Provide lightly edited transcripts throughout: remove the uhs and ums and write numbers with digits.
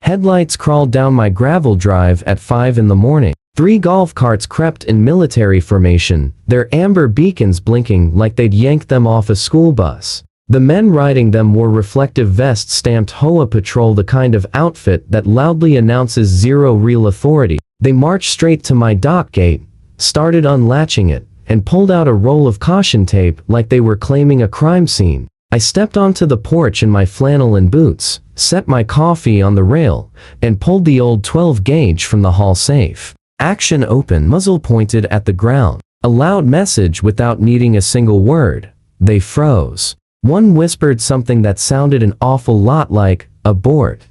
Headlights crawled down my gravel drive at 5 in the morning. 3 golf carts crept in military formation, their amber beacons blinking like they'd yanked them off a school bus. The men riding them wore reflective vests stamped HOA Patrol, the kind of outfit that loudly announces zero real authority. They marched straight to my dock gate, started unlatching it, and pulled out a roll of caution tape like they were claiming a crime scene. I stepped onto the porch in my flannel and boots, set my coffee on the rail, and pulled the old 12 gauge from the hall safe. Action open, muzzle pointed at the ground. A loud message without needing a single word. They froze. One whispered something that sounded an awful lot like, "Abort."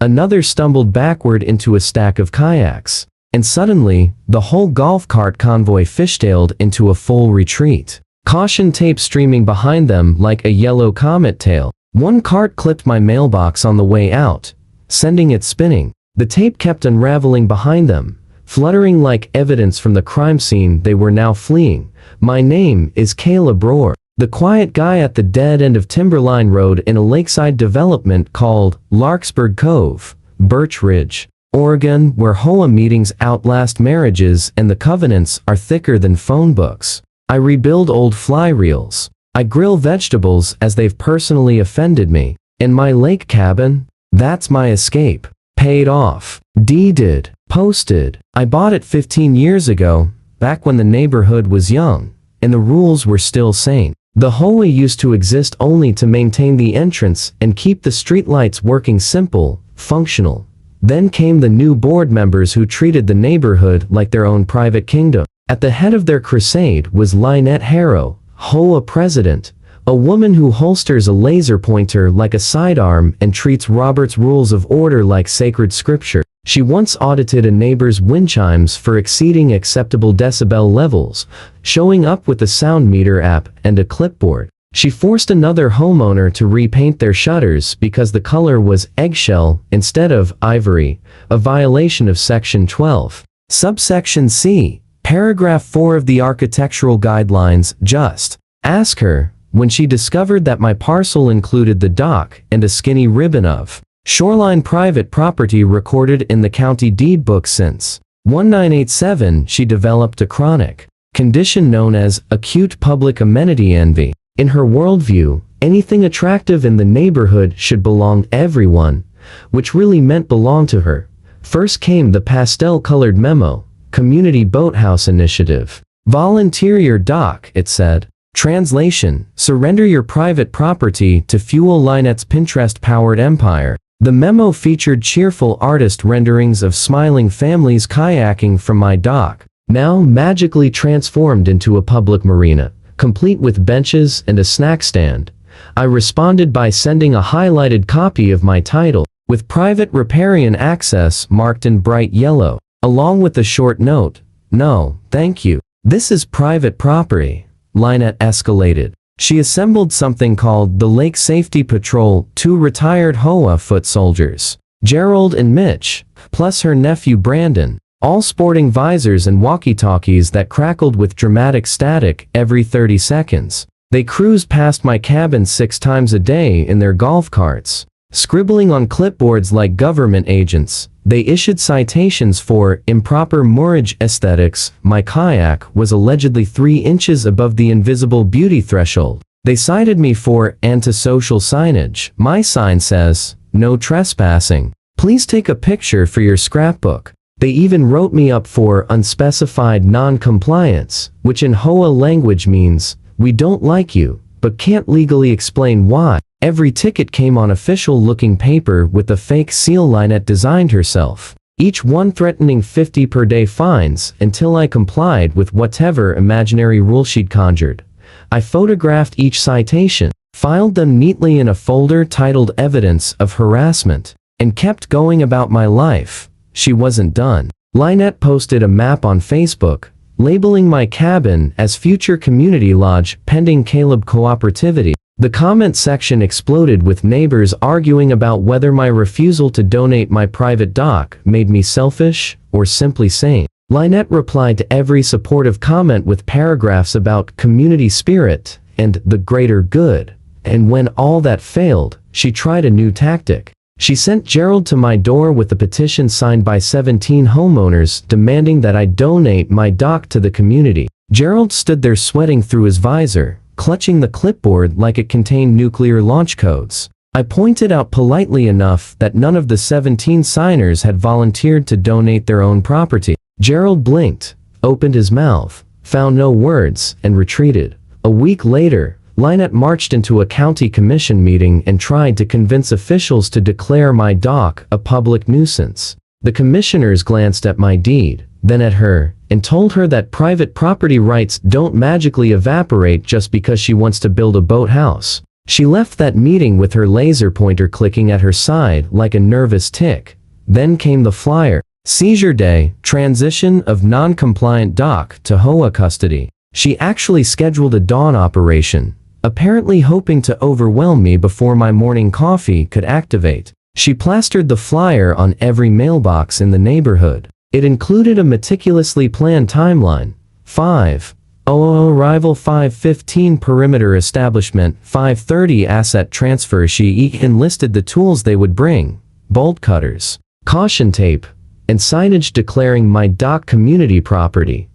Another stumbled backward into a stack of kayaks. And suddenly, the whole golf cart convoy fishtailed into a full retreat. Caution tape streaming behind them like a yellow comet tail. One cart clipped my mailbox on the way out, sending it spinning. The tape kept unraveling behind them, fluttering like evidence from the crime scene they were now fleeing. My name is Caleb Rohr, the quiet guy at the dead end of Timberline Road in a lakeside development called Larkspur Cove, Birch Ridge, Oregon, where HOA meetings outlast marriages and the covenants are thicker than phone books. I rebuild old fly reels. I grill vegetables as they've personally offended me. In my lake cabin, that's my escape. Paid off. Deeded. Posted. I bought it 15 years ago, back when the neighborhood was young, and the rules were still sane. The HOA used to exist only to maintain the entrance and keep the streetlights working, simple, functional. Then came the new board members who treated the neighborhood like their own private kingdom. At the head of their crusade was Lynette Harrow, HOA president, a woman who holsters a laser pointer like a sidearm and treats Robert's Rules of Order like sacred scripture. She once audited a neighbor's wind chimes for exceeding acceptable decibel levels, showing up with a sound meter app and a clipboard. She forced another homeowner to repaint their shutters because the color was eggshell instead of ivory, a violation of Section 12. Subsection C. Paragraph 4 of the Architectural Guidelines. Just ask her, when she discovered that my parcel included the dock and a skinny ribbon of shoreline private property recorded in the county deed book since 1987, she developed a chronic condition known as acute public amenity envy. In her worldview, anything attractive in the neighborhood should belong to everyone, which really meant belong to her. First came the pastel-colored memo, Community Boathouse Initiative. Volunteer your dock, it said. Translation: surrender your private property to fuel Lynette's Pinterest-powered empire. The memo featured cheerful artist renderings of smiling families kayaking from my dock, now magically transformed into a public marina, complete with benches and a snack stand. I responded by sending a highlighted copy of my title, with private riparian access marked in bright yellow, along with a short note, "No, thank you. This is private property." Lynette escalated. She assembled something called the Lake Safety Patrol, 2 retired HOA foot soldiers, Gerald and Mitch, plus her nephew Brandon, all sporting visors and walkie-talkies that crackled with dramatic static every 30 seconds. They cruised past my cabin 6 times a day in their golf carts, scribbling on clipboards like government agents. They issued citations for improper moorage aesthetics. My kayak was allegedly 3 inches above the invisible beauty threshold. They cited me for antisocial signage. My sign says, "No trespassing. Please take a picture for your scrapbook." They even wrote me up for unspecified non-compliance, which in HOA language means, "We don't like you, but can't legally explain why." Every ticket came on official-looking paper with the fake seal Lynette designed herself, each one threatening 50 per day fines until I complied with whatever imaginary rule she'd conjured. I photographed each citation, filed them neatly in a folder titled Evidence of Harassment, and kept going about my life. She wasn't done. Lynette posted a map on Facebook, labeling my cabin as Future Community Lodge pending Caleb cooperativity. The comment section exploded with neighbors arguing about whether my refusal to donate my private dock made me selfish or simply sane. Lynette replied to every supportive comment with paragraphs about community spirit and the greater good. And when all that failed, she tried a new tactic. She sent Gerald to my door with a petition signed by 17 homeowners demanding that I donate my dock to the community. Gerald stood there sweating through his visor, clutching the clipboard like it contained nuclear launch codes. I pointed out politely enough that none of the 17 signers had volunteered to donate their own property. Gerald blinked, opened his mouth, found no words, and retreated. A week later, Lynette marched into a county commission meeting and tried to convince officials to declare my dock a public nuisance. The commissioners glanced at my deed, then at her, and told her that private property rights don't magically evaporate just because she wants to build a boathouse. She left that meeting with her laser pointer clicking at her side like a nervous tick. Then came the flyer. Seizure Day, transition of non-compliant dock to HOA custody. She actually scheduled a dawn operation, apparently hoping to overwhelm me before my morning coffee could activate. She plastered the flyer on every mailbox in the neighborhood. It included a meticulously planned timeline. 5:00 arrival, 5:15 perimeter establishment, 5:30 asset transfer. She enlisted the tools they would bring: bolt cutters, caution tape, and signage declaring my dock community property.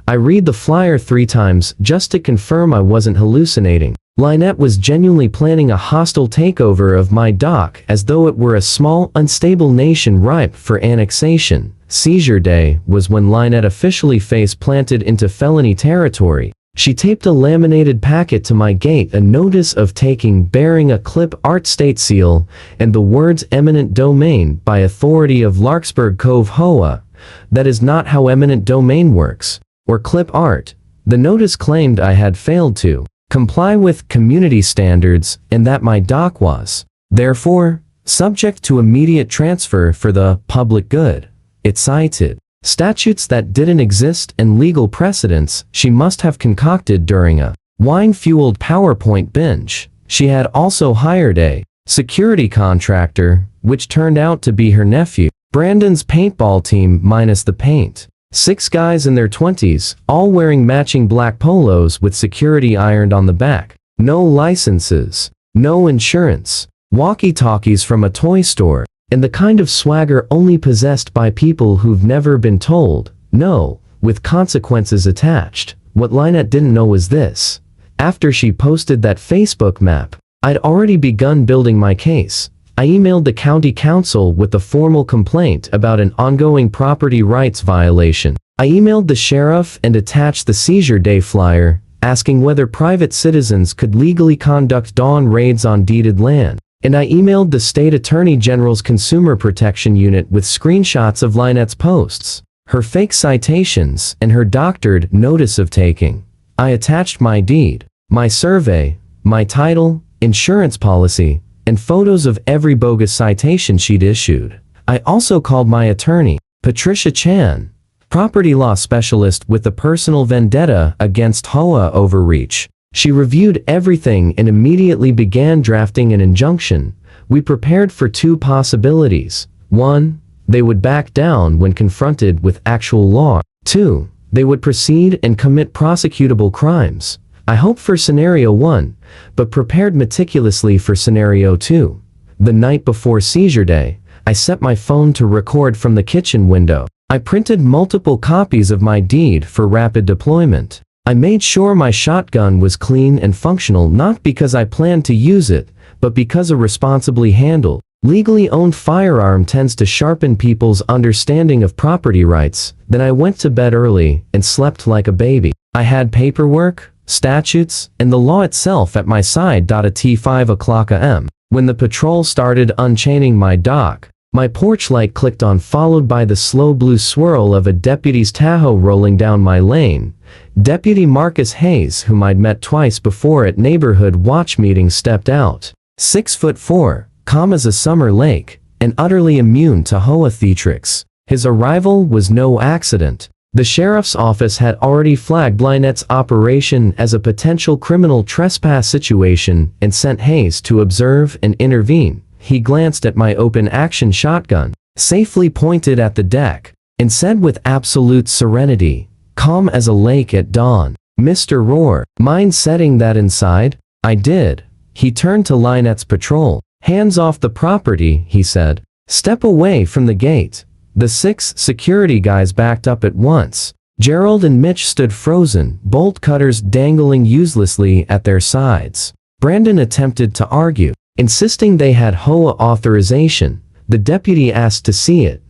I read the flyer 3 times just to confirm I wasn't hallucinating. Lynette was genuinely planning a hostile takeover of my dock as though it were a small, unstable nation ripe for annexation. Seizure Day was when Lynette officially face-planted into felony territory. She taped a laminated packet to my gate, a notice of taking bearing a clip art state seal, and the words eminent domain by authority of Larkspur Cove HOA. That is not how eminent domain works, or clip art. The notice claimed I had failed to comply with community standards and that my dock was, therefore, subject to immediate transfer for the public good. It cited statutes that didn't exist and legal precedents she must have concocted during a wine-fueled PowerPoint binge. She had also hired a security contractor, which turned out to be her nephew. Brandon's paintball team minus the paint. 6 guys in their 20s, all wearing matching black polos with security ironed on the back. No licenses, no insurance, walkie-talkies from a toy store, and the kind of swagger only possessed by people who've never been told no, with consequences attached. What Lynette didn't know was this. After she posted that Facebook map, I'd already begun building my case. I emailed the county council with a formal complaint about an ongoing property rights violation. I emailed the sheriff and attached the Seizure Day flyer, asking whether private citizens could legally conduct dawn raids on deeded land. And I emailed the state attorney general's consumer protection unit with screenshots of Lynette's posts, her fake citations, and her doctored notice of taking. I attached my deed, my survey, my title, insurance policy, and photos of every bogus citation she'd issued. I also called my attorney, Patricia Chan, property law specialist with a personal vendetta against HOA overreach. She reviewed everything and immediately began drafting an injunction. We prepared for 2 possibilities. 1, they would back down when confronted with actual law. 2, they would proceed and commit prosecutable crimes. I hoped for scenario 1, but prepared meticulously for scenario 2. The night before Seizure Day, I set my phone to record from the kitchen window. I printed multiple copies of my deed for rapid deployment. I made sure my shotgun was clean and functional, not because I planned to use it, but because a responsibly handled, legally owned firearm tends to sharpen people's understanding of property rights. Then I went to bed early and slept like a baby. I had paperwork, statutes, and the law itself at my side. At 5 o'clock a.m., when the patrol started unchaining my dock, my porch light clicked on, followed by the slow blue swirl of a deputy's Tahoe rolling down my lane. Deputy Marcus Hayes, whom I'd met twice before at neighborhood watch meetings, stepped out. 6'4", calm as a summer lake, and utterly immune to HOA theatrics. His arrival was no accident. The sheriff's office had already flagged Lynette's operation as a potential criminal trespass situation and sent Hayes to observe and intervene. He glanced at my open-action shotgun, safely pointed at the deck, and said with absolute serenity, calm as a lake at dawn, "Mr. Rohr, mind setting that inside?" I did. He turned to Lynette's patrol. Hands off the property, he said. Step away from the gate. The 6 security guys backed up at once. Gerald and Mitch stood frozen, bolt cutters dangling uselessly at their sides. Brandon attempted to argue, insisting they had HOA authorization. The deputy asked to see it.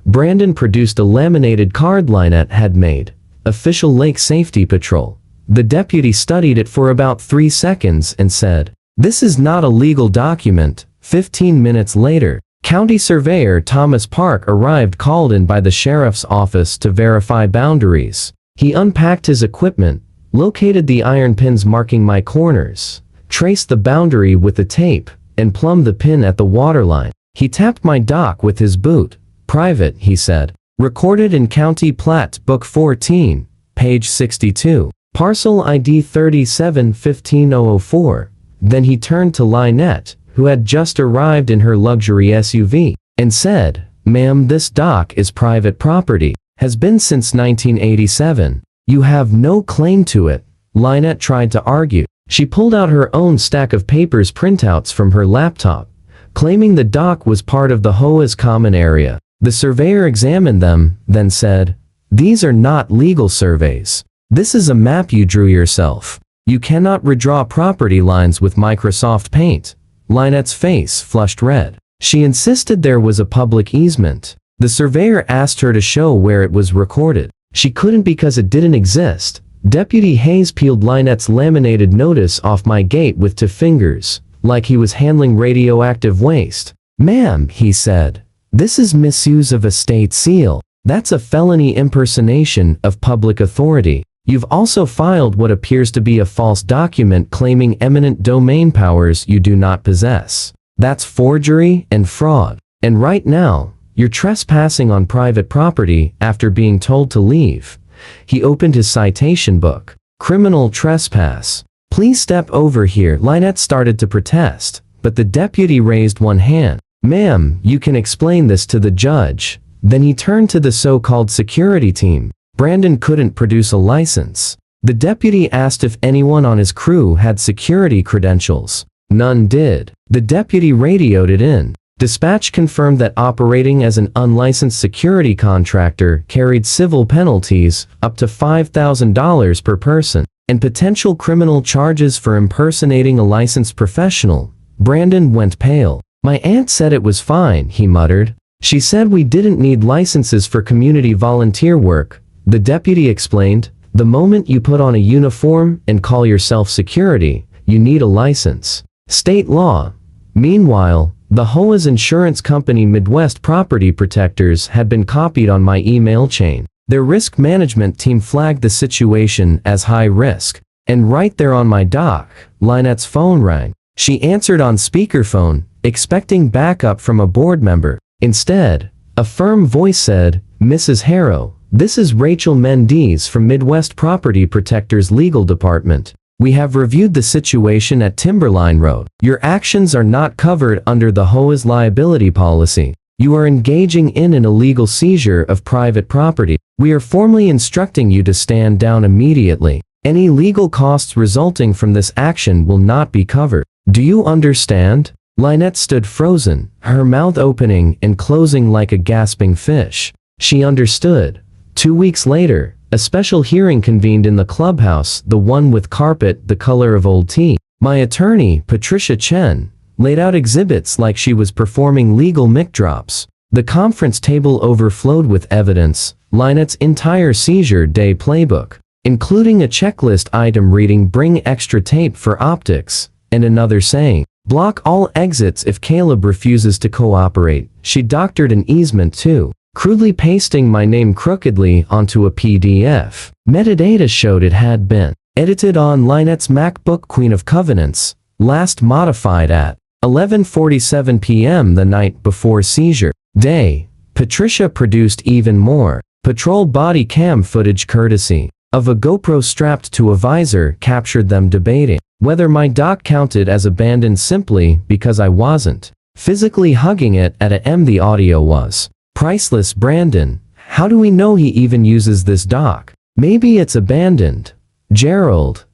Brandon produced a laminated card Lynette had made. Official Lake Safety Patrol. The deputy studied it for about 3 seconds and said, "This is not a legal document." 15 minutes later, County Surveyor Thomas Park arrived, called in by the sheriff's office to verify boundaries. He unpacked his equipment, located the iron pins marking my corners, traced the boundary with the tape, and plumbed the pin at the waterline. He tapped my dock with his boot. "Private," he said. "Recorded in County Plat Book 14, page 62. Parcel ID 37-15004. Then he turned to Lynette, who had just arrived in her luxury SUV, and said, "Ma'am, this dock is private property. Has been since 1987. You have no claim to it." Lynette tried to argue. She pulled out her own stack of papers printouts from her laptop, claiming the dock was part of the HOA's common area. The surveyor examined them, then said, "These are not legal surveys. This is a map you drew yourself. You cannot redraw property lines with Microsoft Paint." Lynette's face flushed red. She insisted there was a public easement. The surveyor asked her to show where it was recorded. She couldn't because it didn't exist. Deputy Hayes peeled Lynette's laminated notice off my gate with 2 fingers, like he was handling radioactive waste. "Ma'am," he said, "this is misuse of a state seal. That's a felony impersonation of public authority. You've also filed what appears to be a false document claiming eminent domain powers you do not possess. That's forgery and fraud. And right now, you're trespassing on private property after being told to leave." He opened his citation book. "Criminal trespass. Please step over here." Lynette started to protest, but the deputy raised one hand. "Ma'am, you can explain this to the judge." Then he turned to the so-called security team. Brandon couldn't produce a license. The deputy asked if anyone on his crew had security credentials. None did. The deputy radioed it in. Dispatch confirmed that operating as an unlicensed security contractor carried civil penalties up to $5,000 per person, and potential criminal charges for impersonating a licensed professional. Brandon went pale. "My aunt said it was fine," he muttered. "She said we didn't need licenses for community volunteer work." The deputy explained, "The moment you put on a uniform and call yourself security, you need a license. State law." Meanwhile, the HOA's insurance company Midwest Property Protectors had been copied on my email chain. Their risk management team flagged the situation as high risk. And right there on my dock, Lynette's phone rang. She answered on speakerphone, expecting backup from a board member. Instead, a firm voice said, "Mrs. Harrow, this is Rachel Mendes from Midwest Property Protectors Legal Department. We have reviewed the situation at Timberline Road. Your actions are not covered under the HOA's liability policy. You are engaging in an illegal seizure of private property. We are formally instructing you to stand down immediately. Any legal costs resulting from this action will not be covered. Do you understand?" Lynette stood frozen, her mouth opening and closing like a gasping fish. She understood. 2 weeks later, a special hearing convened in the clubhouse, the one with carpet the color of old tea. My attorney, Patricia Chen, laid out exhibits like she was performing legal mic drops. The conference table overflowed with evidence, Lynette's entire seizure day playbook, including a checklist item reading "Bring extra tape for optics," and another saying, "Block all exits if Caleb refuses to cooperate." She doctored an easement too, crudely pasting my name crookedly onto a PDF. Metadata showed it had been edited on Lynette's MacBook Queen of Covenants, last modified at 11:47 p.m. the night before seizure day. Patricia produced even more patrol body cam footage courtesy of a GoPro strapped to a visor, captured them debating whether my dock counted as abandoned simply because I wasn't physically hugging it at a m. The audio was priceless. "Brandon, how do we know he even uses this dock? Maybe it's abandoned." "Gerald,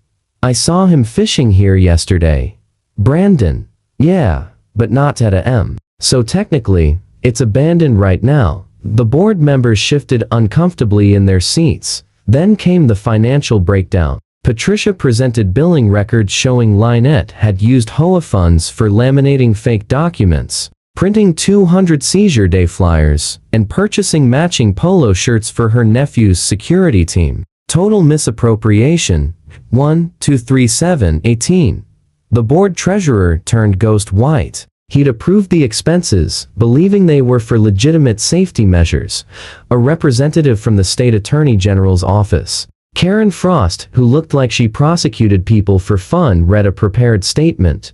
I saw him fishing here yesterday." "Brandon, yeah, but not at a M. So technically, it's abandoned right now. The board members shifted uncomfortably in their seats. Then came the financial breakdown. Patricia presented billing records showing Lynette had used HOA funds for laminating fake documents, printing 200 seizure day flyers, and purchasing matching polo shirts for her nephew's security team. Total misappropriation, 1,237,18. The board treasurer turned ghost white. He'd approved the expenses, believing they were for legitimate safety measures. A representative from the state attorney general's office, Karen Frost, who looked like she prosecuted people for fun, read a prepared statement.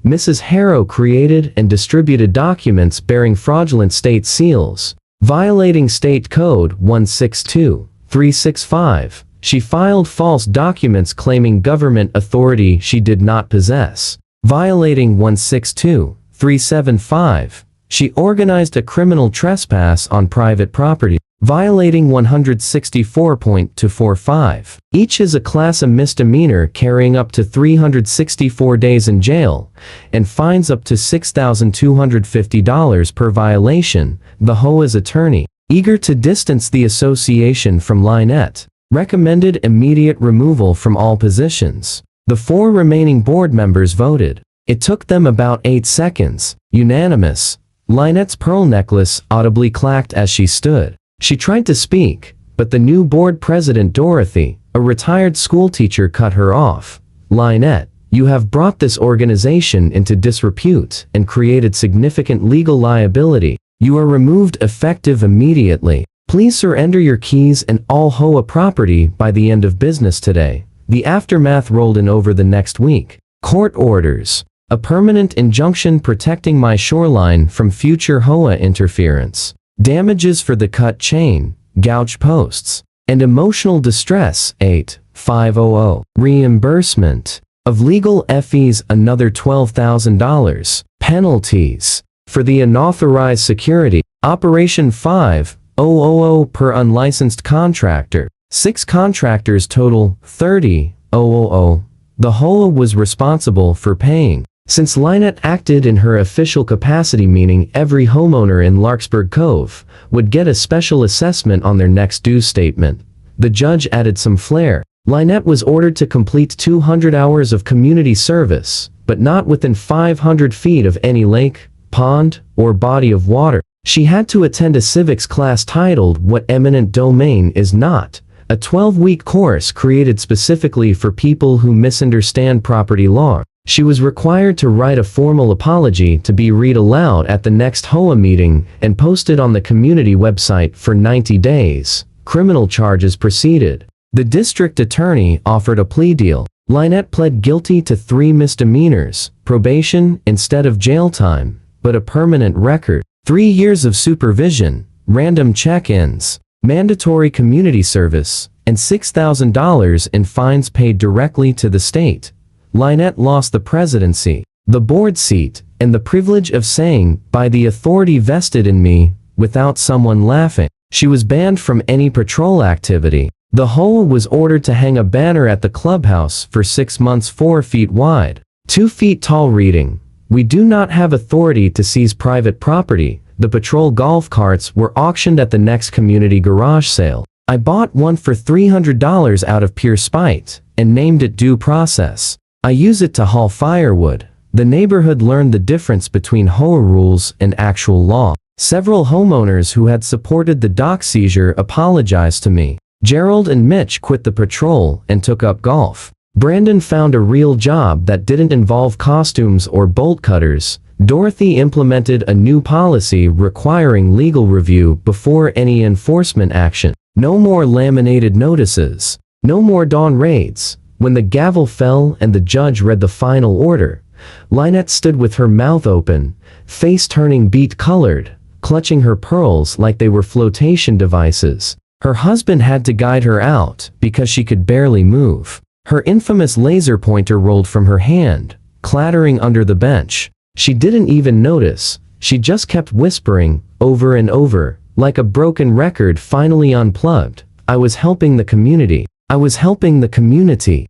Mrs. Harrow created and distributed documents bearing fraudulent state seals, violating State Code 162-365. She filed false documents claiming government authority she did not possess, violating 162-375. She organized a criminal trespass on private property, violating 164.245. Each is a class A misdemeanor carrying up to 364 days in jail and fines up to $6,250 per violation. The HOA's attorney, eager to distance the association from Lynette, recommended immediate removal from all positions. The 4 remaining board members voted. It took them about 8 seconds. Unanimous. Lynette's pearl necklace audibly clacked as she stood. She tried to speak, but the new board president Dorothy, a retired schoolteacher, cut her off. Lynette, you have brought this organization into disrepute and created significant legal liability. You are removed effective immediately. Please surrender your keys and all HOA property by the end of business today. The aftermath rolled in over the next week. Court orders. A permanent injunction protecting my shoreline from future HOA interference. Damages for the cut chain, gouged posts, and emotional distress, 8,500. Reimbursement of legal fees, another $12,000. Penalties for the unauthorized security. Operation 5,000 per unlicensed contractor. 6 contractors total, 30,000. The HOA was responsible for paying. Since Lynette acted in her official capacity, meaning every homeowner in Larkspur Cove would get a special assessment on their next due statement. The judge added some flair. Lynette was ordered to complete 200 hours of community service, but not within 500 feet of any lake, pond, or body of water. She had to attend a civics class titled What Eminent Domain Is Not, a 12-week course created specifically for people who misunderstand property law. She was required to write a formal apology to be read aloud at the next HOA meeting and posted on the community website for 90 days. Criminal charges proceeded. The district attorney offered a plea deal. Lynette pled guilty to 3 misdemeanors, probation instead of jail time, but a permanent record, 3 years of supervision, random check-ins, mandatory community service, and $6,000 in fines paid directly to the state. Lynette lost the presidency, the board seat, and the privilege of saying, by the authority vested in me, without someone laughing. She was banned from any patrol activity. The HOA was ordered to hang a banner at the clubhouse for 6 months 4 feet wide, 2 feet tall reading, "We do not have authority to seize private property." The patrol golf carts were auctioned at the next community garage sale. I bought one for $300 out of pure spite, and named it Due Process. I use it to haul firewood. The neighborhood learned the difference between HOA rules and actual law. Several homeowners who had supported the dock seizure apologized to me. Gerald and Mitch quit the patrol and took up golf. Brandon found a real job that didn't involve costumes or bolt cutters. Dorothy implemented a new policy requiring legal review before any enforcement action. No more laminated notices. No more dawn raids. When the gavel fell and the judge read the final order, Lynette stood with her mouth open, face turning beet-colored, clutching her pearls like they were flotation devices. Her husband had to guide her out because she could barely move. Her infamous laser pointer rolled from her hand, clattering under the bench. She didn't even notice. She just kept whispering, over and over, like a broken record finally unplugged. I was helping the community. I was helping the community.